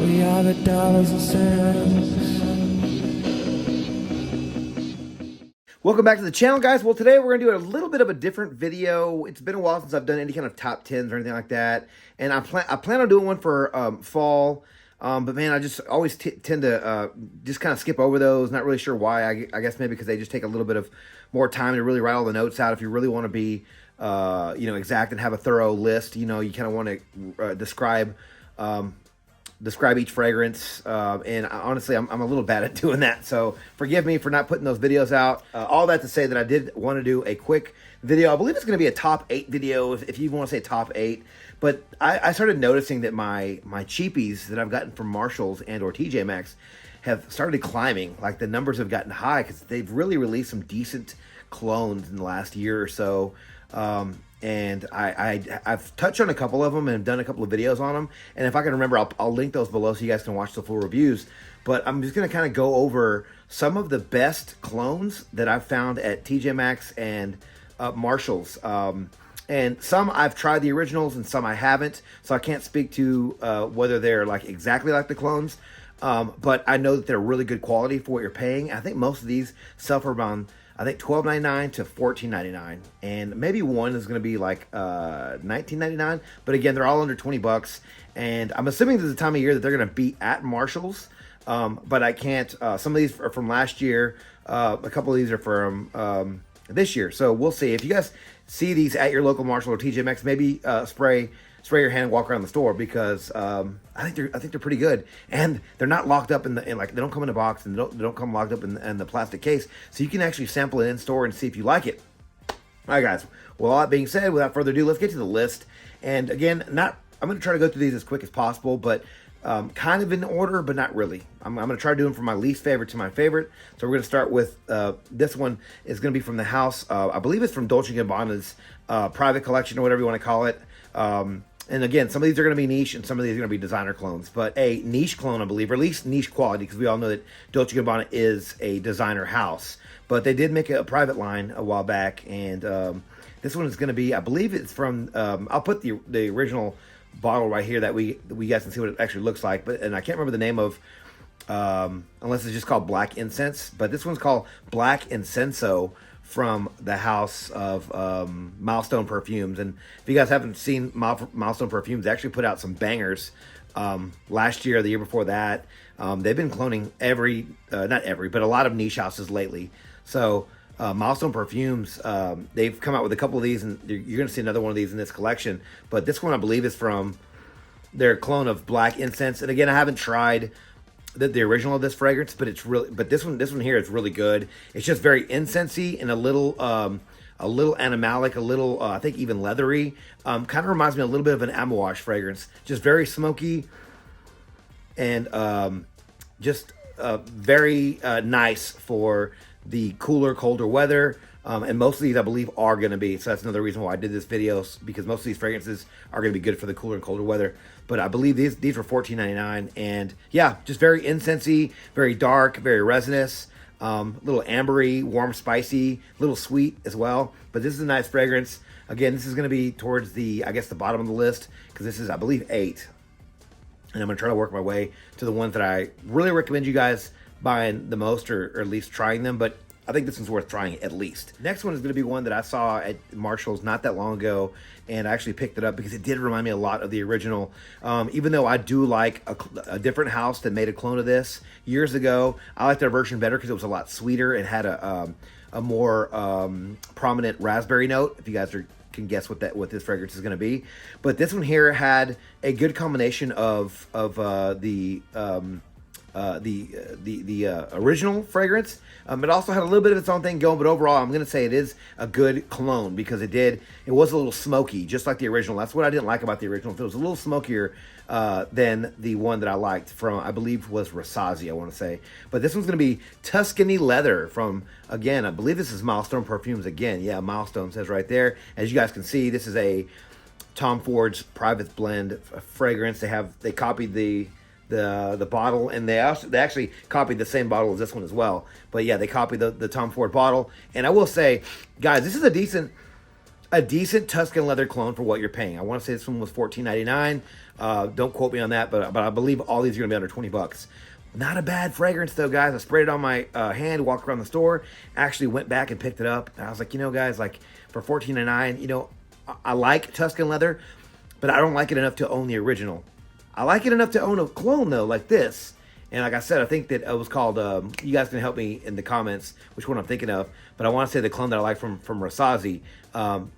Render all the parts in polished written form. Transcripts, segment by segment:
We are the dollars and cents. Welcome back to the channel, guys. Well, today we're going to do a little bit of a different video. It's been a while since I've done any kind of top 10s or anything like that. And I plan on doing one for fall. But man, I just always tend to just kind of skip over those. Not really sure why. I guess maybe because they just take a little bit of more time to really write all the notes out. If you really want to be, exact and have a thorough list, you kind of want to describe each fragrance, and honestly, I'm a little bad at doing that, so forgive me for not putting those videos out. All that to say that I did want to do a quick video. I believe it's going to be a top 8 video, if you want to say top 8, but I started noticing that my cheapies that I've gotten from Marshalls and or TJ Maxx have started climbing. Like, the numbers have gotten high because they've really released some decent clones in the last year or so. And I've touched on a couple of them and done a couple of videos on them. And if I can remember, I'll link those below so you guys can watch the full reviews. But I'm just going to kind of go over some of the best clones that I've found at TJ Maxx and Marshalls. And some I've tried the originals and some I haven't. So I can't speak to whether they're like exactly like the clones. But I know that they're really good quality for what you're paying. I think most of these sell for around, I think, $12.99 to $14.99, and maybe one is going to be like $19.99. But again, they're all under $20, and I'm assuming there's a time of year that they're going to be at Marshalls. But I can't. Some of these are from last year. A couple of these are from this year. So we'll see. If you guys see these at your local Marshall or TJ Maxx, maybe spray your hand and walk around the store, because I think they're pretty good, and they're not locked up in like, they don't come in a box, and they don't come locked up in the plastic case, so you can actually sample it in store and see if you like it. All right, guys. Well, all that being said, without further ado, let's get to the list. And again, I'm going to try to go through these as quick as possible, but kind of in order, but not really. I'm going to try to do them from my least favorite to my favorite. So we're going to start with this one is going to be from the house. I believe it's from Dolce & Gabbana's private collection, or whatever you want to call it. And again, some of these are going to be niche, and some of these are going to be designer clones. But a niche clone, I believe, or at least niche quality, because we all know that Dolce & Gabbana is a designer house. But they did make a private line a while back, and this one is going to be, I believe it's from, I'll put the original bottle right here that we guys can see what it actually looks like. And I can't remember the name of, unless it's just called Black Incense. But this one's called Black Incenso, from the house of Milestone Perfumes. And if you guys haven't seen Milestone Perfumes, they actually put out some bangers last year, the year before that. They've been cloning not every, but a lot of niche houses lately. So Milestone Perfumes, they've come out with a couple of these, and you're going to see another one of these in this collection. But this one, I believe, is from their clone of Black Incense. And again, I haven't tried the original of this fragrance, but this one here is really good. It's just very incensey and a little animalic, a little I think even leathery. Kind of reminds me a little bit of an Amouage fragrance. Just very smoky, and just very nice for the cooler, colder weather. And most of these, I believe, are going to be. So that's another reason why I did this video, because most of these fragrances are going to be good for the cooler and colder weather. But I believe these were $14.99. And yeah, just very incensey, very dark, very resinous, little ambery, warm, spicy, little sweet as well. But this is a nice fragrance. Again, this is going to be towards the bottom of the list, because this is, I believe, 8. And I'm going to try to work my way to the ones that I really recommend you guys buying the most, or at least trying them. But I think this one's worth trying at least. Next one is going to be one that I saw at Marshall's not that long ago, and I actually picked it up because it did remind me a lot of the original. Even though I do like a different house that made a clone of this years ago, I like their version better because it was a lot sweeter and had a more prominent raspberry note. If you guys can guess what this fragrance is going to be, but this one here had a good combination of the original fragrance. It also had a little bit of its own thing going, but overall, I'm going to say it is a good clone, because it was a little smoky, just like the original. That's what I didn't like about the original. It was a little smokier than the one that I liked from, I believe, was Rasazi, I want to say. But this one's going to be Tuskin Leather from, again, I believe this is Milestone Perfumes again. Yeah, Milestone says right there. As you guys can see, this is a Tom Ford's private blend fragrance. They copied the bottle, and they actually copied the same bottle as this one as well. But yeah, they copied the Tom Ford bottle. And I will say, guys, this is a decent a decent Tuscan Leather clone for what you're paying. I want to say this one was $14.99. Don't quote me on that, but I believe all these are going to be under 20 bucks. Not a bad fragrance though, guys. I sprayed it on my hand, walked around the store, actually went back and picked it up. And I was like, guys, like for $14.99, I like Tuscan Leather, but I don't like it enough to own the original. I like it enough to own a clone though, like this. And like I said, I think that it was called, you guys can help me in the comments which one I'm thinking of, but I want to say the clone that I like from Rasazi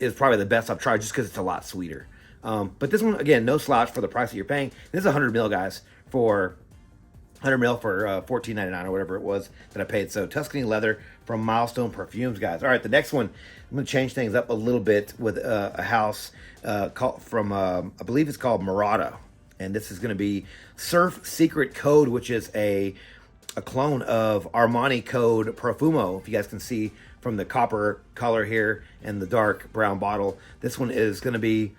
is probably the best I've tried just because it's a lot sweeter. But this one, again, no slouch for the price that you're paying. This is 100 mil, guys, for 100 mil for $14.99 or whatever it was that I paid. So Tuscany Leather from Milestone Perfumes, guys. All right, the next one, I'm going to change things up a little bit with a house called from, I believe it's called Murata. And this is going to be Surf Secret Code, which is a clone of Armani Code Profumo. If you guys can see from the copper color here and the dark brown bottle, this one is going to be,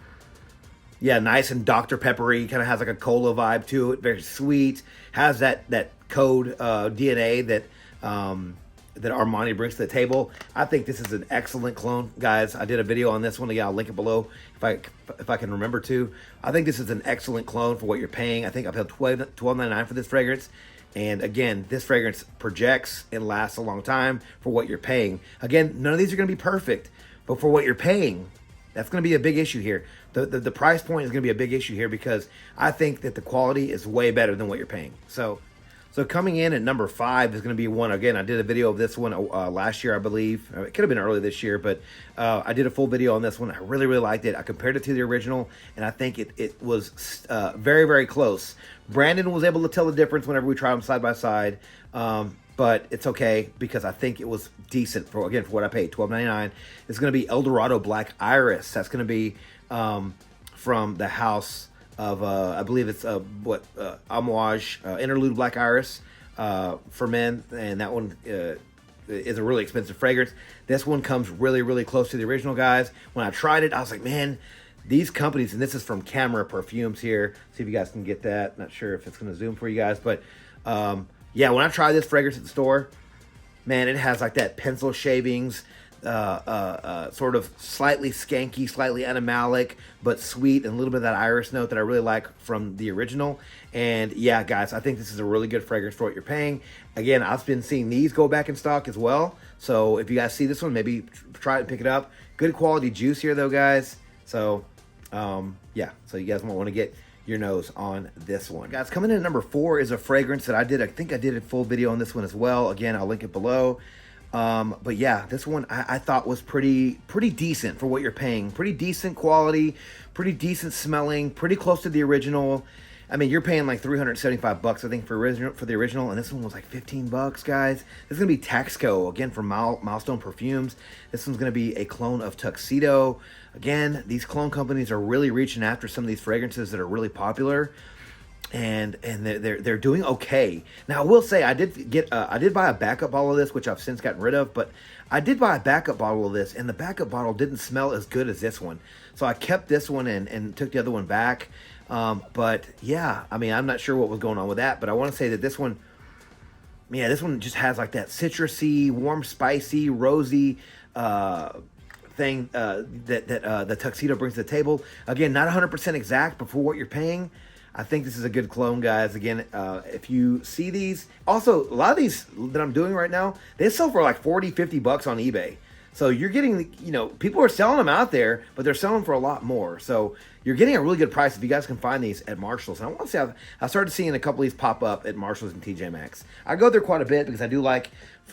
yeah, nice and Dr. Peppery. Kind of has like a cola vibe to it. Very sweet. Has that Code DNA that that Armani brings to the table. I think this is an excellent clone, guys. I did a video on this one. Again, I'll link it below if I can remember to. I think this is an excellent clone for what you're paying. I think I paid $12.99 for this fragrance. And again, this fragrance projects and lasts a long time for what you're paying. Again, none of these are going to be perfect, but for what you're paying, that's going to be a big issue here. The price point is going to be a big issue here because I think that the quality is way better than what you're paying. So coming in at number 5 is going to be one. Again, I did a video of this one last year, I believe. It could have been early this year, but I did a full video on this one. I really, really liked it. I compared it to the original, and I think it was very, very close. Brandon was able to tell the difference whenever we tried them side by side, but it's okay because I think it was decent for what I paid, $12.99. It's going to be Eldorado Black Iris. That's going to be from the house of I believe it's Amouage Interlude Black Iris for men, and that one is a really expensive fragrance. This one comes really, really close to the original, guys. When I tried it, I was like, man, these companies, and this is from Camera Perfumes here. See if you guys can get that. Not sure if it's going to zoom for you guys, but yeah, when I tried this fragrance at the store, man, it has like that pencil shavings, sort of slightly skanky, slightly animalic, but sweet, and a little bit of that iris note that I really like from the original. And yeah, guys, I think this is a really good fragrance for what you're paying. Again, I've been seeing these go back in stock as well. So if you guys see this one, maybe try it and pick it up. Good quality juice here though, guys. So yeah, so you guys won't want to get your nose on this one. Guys, coming in at number 4 is a fragrance that I think I did a full video on this one as well. Again, I'll link it below. But yeah, this one I thought was pretty decent for what you're paying. Pretty decent quality, pretty decent smelling, pretty close to the original. I mean, you're paying like 375 bucks, I think, for the original, and this one was like 15 bucks, guys. This is gonna be Taxco, again, from Milestone Perfumes. This one's gonna be a clone of Tuxedo. Again, these clone companies are really reaching after some of these fragrances that are really popular. And they're doing okay. Now I will say I did buy a backup bottle of this, which I've since gotten rid of, but I did buy a backup bottle of this, and the backup bottle didn't smell as good as this one. So I kept this one and took the other one back. But yeah, I mean, I'm not sure what was going on with that, but I want to say that this one, yeah, this one just has like that citrusy, warm, spicy, rosy thing that the Tuxedo brings to the table. Again, not 100% exact, but for what you're paying, I think this is a good clone, guys. Again, if you see these, also a lot of these that I'm doing right now, they sell for like 40, 50 bucks on eBay. So you're getting, people are selling them out there, but they're selling for a lot more. So you're getting a really good price if you guys can find these at Marshall's. And I want to say I started seeing a couple of these pop up at Marshall's and TJ Maxx. I go there quite a bit because I do like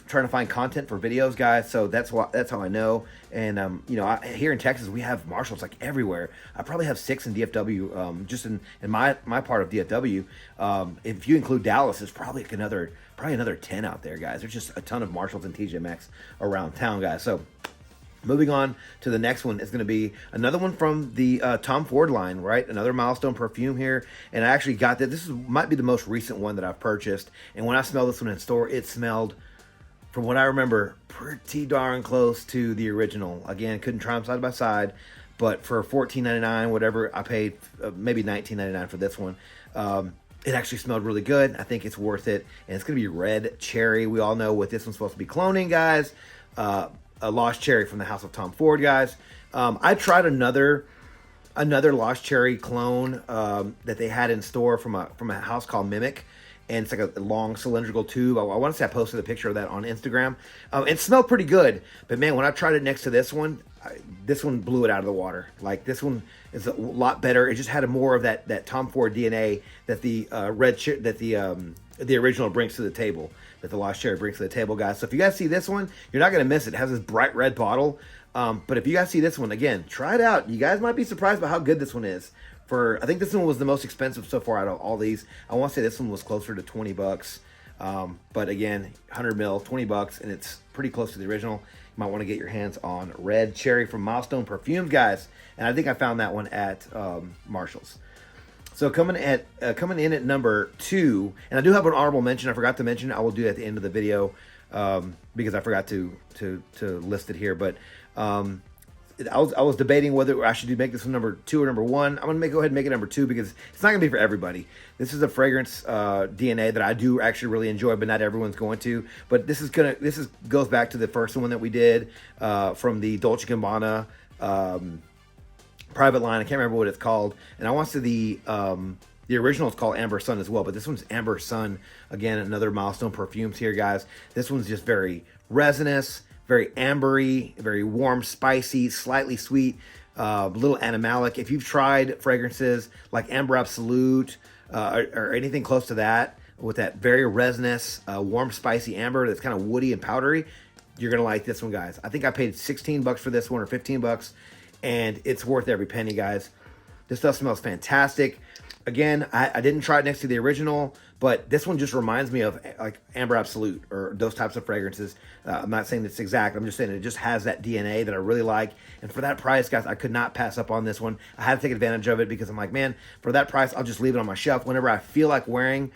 trying to find content for videos, guys. So that's how I know. And here in Texas, we have Marshalls like everywhere. I probably have 6 in DFW, just in my part of DFW. If you include Dallas, it's probably another 10 out there, guys. There's just a ton of Marshalls and TJ Maxx around town, guys. So moving on to the next one is going to be another one from the Tom Ford line, right? Another Milestone perfume here. And I actually got that. Might be the most recent one that I've purchased. And when I smelled this one in store, it smelled, from what I remember, pretty darn close to the original. Again, couldn't try them side by side, but for $14.99, whatever, I paid maybe $19.99 for this one. It actually smelled really good. I think it's worth it. And it's going to be red cherry. We all know what this one's supposed to be cloning, guys. A Lost Cherry from the House of Tom Ford, guys. I tried another Lost Cherry clone that they had in store from a house called Mimic, and it's like a long cylindrical tube. I want to say I posted a picture of that on Instagram. It smelled pretty good, but man, when I tried it next to this one blew it out of the water. Like, this one is a lot better. It just had more of that Tom Ford DNA that the the original brings to the table, that the Lost Cherry brings to the table, guys. So if you guys see this one, you're not going to miss it. It has this bright red bottle. But if you guys see this one, again, try it out. You guys might be surprised by how good this one is. I think this one was the most expensive so far out of all these. I want to say this one was closer to $20. But again, 100 mil, $20, and it's pretty close to the original. You might want to get your hands on Red Cherry from Milestone Perfumes, guys. And I think I found that one at Marshall's. So coming in at number 2, and I do have an honorable mention. I forgot to mention. I will do it at the end of the video because I forgot to list it here. But I was debating whether I should make this one number 2 or number 1. I'm gonna go ahead and make it number 2 because it's not gonna be for everybody. This is a fragrance DNA that I do actually really enjoy, but not everyone's going to. But this goes back to the first one that we did from the Dolce & Gabbana private line. I can't remember what it's called, and I want to the original is called Amber Sun as well, but this one's Amber Sun. Again, another Milestone Perfumes here, guys. This one's just very resinous, very ambery, very warm, spicy, slightly sweet, little animalic. If you've tried fragrances like Amber Absolute or anything close to that, with that very resinous, warm, spicy amber that's kind of woody and powdery, you're going to like this one, guys. I think I paid $16 for this one, or $15, and it's worth every penny, guys. This stuff smells fantastic. Again, I didn't try it next to the original, but this one just reminds me of like Amber Absolute or those types of fragrances. I'm not saying it's exact. I'm just saying it just has that DNA that I really like. And for that price, guys, I could not pass up on this one. I had to take advantage of it because I'm like, man, for that price, I'll just leave it on my shelf. Whenever I feel like wearing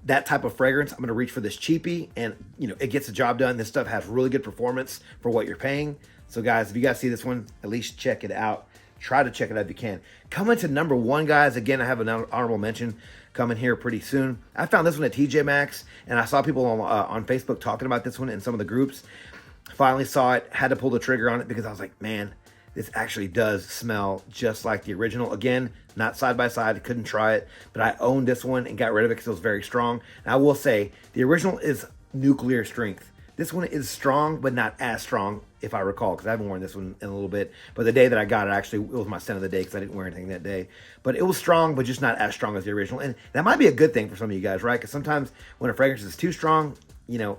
that type of fragrance, I'm going to reach for this cheapie, and it gets the job done. This stuff has really good performance for what you're paying. So guys, if you guys see this one, at least check it out. Try to check it out if you can. Coming to number 1, guys. Again, I have an honorable mention coming here pretty soon. I found this one at TJ Maxx, and I saw people on Facebook talking about this one in some of the groups. Finally saw it, had to pull the trigger on it because I was like, man, this actually does smell just like the original. Again, not side by side, couldn't try it, but I owned this one and got rid of it because it was very strong. And I will say, the original is nuclear strength. This one is strong, but not as strong, if I recall, because I haven't worn this one in a little bit. But the day that I got it, actually, it was my scent of the day because I didn't wear anything that day. But it was strong, but just not as strong as the original. And that might be a good thing for some of you guys, right? Because sometimes when a fragrance is too strong,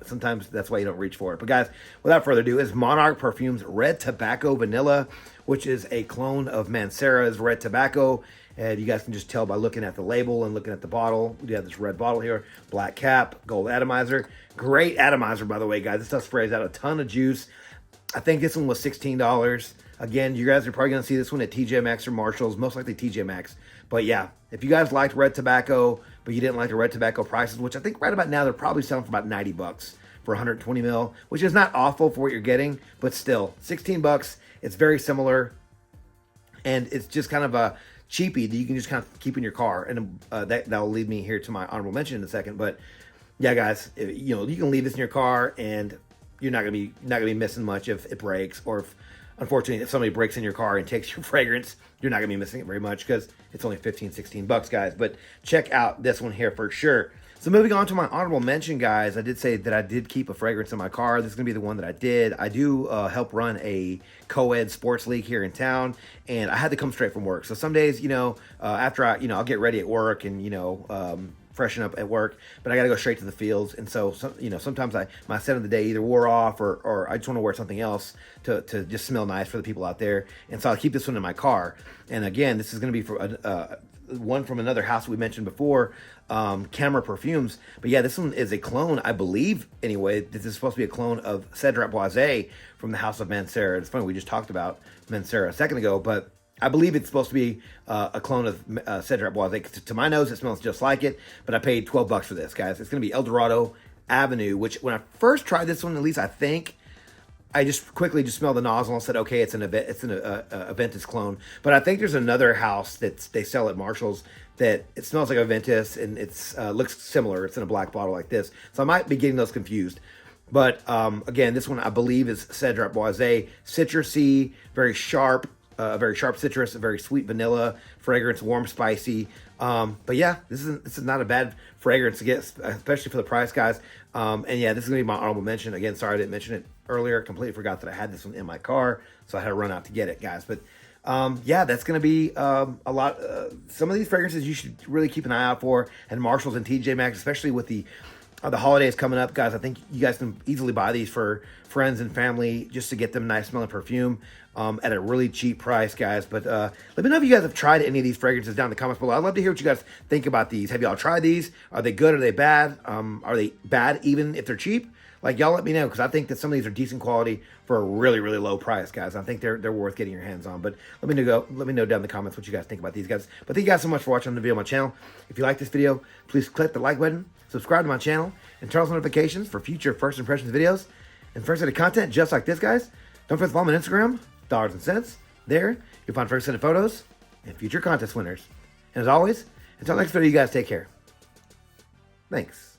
sometimes that's why you don't reach for it. But guys, without further ado, is Monarch Perfumes Red Tobacco Vanilla, which is a clone of Mancera's Red Tobacco. And you guys can just tell by looking at the label and looking at the bottle. We have this red bottle here, black cap, gold atomizer. Great atomizer, by the way, guys. This stuff sprays out a ton of juice. I think this one was $16. Again, you guys are probably going to see this one at TJ Maxx or Marshall's, most likely TJ Maxx. But yeah, if you guys liked Red Tobacco, but you didn't like the Red Tobacco prices, which I think right about now they're probably selling for about $90 for 120 mil, which is not awful for what you're getting, but still, $16. It's very similar, and it's just kind of a cheapie that you can just kind of keep in your car. And that'll lead me here to my honorable mention in a second. But yeah, guys, you can leave this in your car, and you're not gonna be missing much if it breaks, or if somebody breaks in your car and takes your fragrance, you're not gonna be missing it very much because it's only $15-16, guys. But check out this one here for sure. So moving on to my honorable mention, guys, I did say that I did keep a fragrance in my car. This is going to be the one that I did. I do help run a co-ed sports league here in town, and I had to come straight from work. So some days, after I'll get ready at work and, freshen up at work, but I got to go straight to the fields. And so, sometimes my scent of the day either wore off or I just want to wear something else to just smell nice for the people out there. And so I'll keep this one in my car. And again, this is going to be for one from another house we mentioned before, Camera Perfumes. But yeah, this one is a clone, I believe, anyway. This is supposed to be a clone of Cedrat Boisé from the house of Mancera. It's funny, we just talked about Mancera a second ago, but I believe it's supposed to be a clone of Cedrat Boisé. To my nose, it smells just like it, but I paid $12 for this, guys. It's going to be Eldorado Avenue, which when I first tried this one, at least I think, I just quickly smelled the nozzle and said, okay, it's an Aventus clone. But I think there's another house that they sell at Marshall's that it smells like Aventus, and it's looks similar. It's in a black bottle like this. So I might be getting those confused. But again, this one I believe is Cedrat Boisé, citrusy, very sharp citrus, a very sweet vanilla fragrance, warm, spicy. But yeah, this is not a bad fragrance to get, especially for the price, guys. And yeah, this is gonna be my honorable mention. Again, sorry I didn't mention it earlier. Completely forgot that I had this one in my car, so I had to run out to get it, guys. But yeah, that's gonna be a lot. Some of these fragrances you should really keep an eye out for, and Marshalls and TJ Maxx, especially with the holidays coming up, guys. I think you guys can easily buy these for friends and family just to get them nice smelling perfume at a really cheap price, guys. But let me know if you guys have tried any of these fragrances down in the comments below. I'd love to hear what you guys think about these. Have y'all tried these? Are they good? Are they bad? Are they bad even if they're cheap? Like, y'all let me know, because I think that some of these are decent quality for a really, really low price, guys. I think they're worth getting your hands on. But let me know down in the comments what you guys think about these, guys. But thank you guys so much for watching the video on my channel. If you like this video, please click the like button, subscribe to my channel, and turn on notifications for future First Impressions videos and first set of content just like this, guys. Don't forget to follow me on Instagram, Dollars and Cents. There, you'll find first set of photos and future contest winners. And as always, until next video, you guys take care. Thanks.